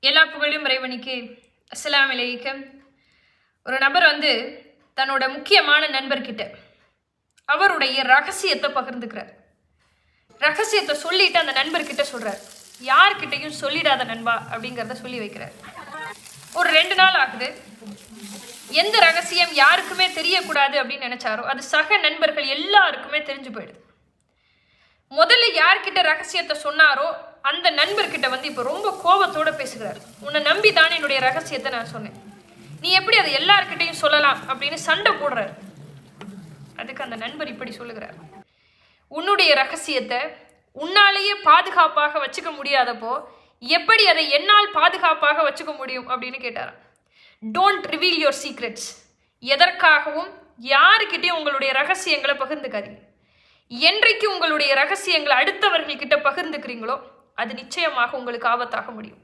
எல்லா புகழும் இறைவனுக்கு. அஸ்ஸலாமு அலைக்கும். ஒரு நபர் தன்னோட முக்கியமான நண்பர்கிட்ட அவருடைய ரகசியத்தை பகிர்ந்துக்கிறார். ரகசியத்தை சொல்லிட்டு அந்த நண்பர்கிட்ட சொல்றார், யார்கிட்டையும் சொல்லிடாத நண்பா அப்படிங்கிறத சொல்லி வைக்கிறார். ஒரு 2 நாள் ஆகுது. எந்த ரகசியம் யாருக்குமே தெரியக்கூடாது அப்படின்னு நினைச்சாரோ அது சக நண்பர்கள் எல்லாருக்குமே தெரிஞ்சு போயிடுது. முதல்ல யார்கிட்ட ரகசியத்தை சொன்னாரோ அந்த நண்பர்கிட்ட இப்போ ரொம்ப கோபத்தோட பேசுகிறார். உன்னை நம்பி தான் என்னுடைய ரகசியத்தை நான் சொன்னேன், நீ எப்படி அதை எல்லார்கிட்டையும் சொல்லலாம் அப்படின்னு சண்டை போடுறார். அதுக்கு அந்த நண்பர் இப்படி சொல்லுகிறார், உன்னுடைய ரகசியத்தை உன்னாலேயே பாதுகாப்பாக வச்சுக்க முடியாதப்போ எப்படி அதை என்னால் பாதுகாப்பாக வச்சுக்க முடியும் அப்படின்னு கேட்டாராம். Don't reveal your secrets. எதற்காகவும் யாருக்கிட்டையும் உங்களுடைய ரகசியங்களை பகிர்ந்துக்காதீங்க. என்றைக்கு உங்களுடைய ரகசியங்களை அடுத்தவர்கள்கிட்ட பகிர்ந்துக்கிறீங்களோ அது நிச்சயமாக உங்களுக்கு ஆபத்தாக முடியும்.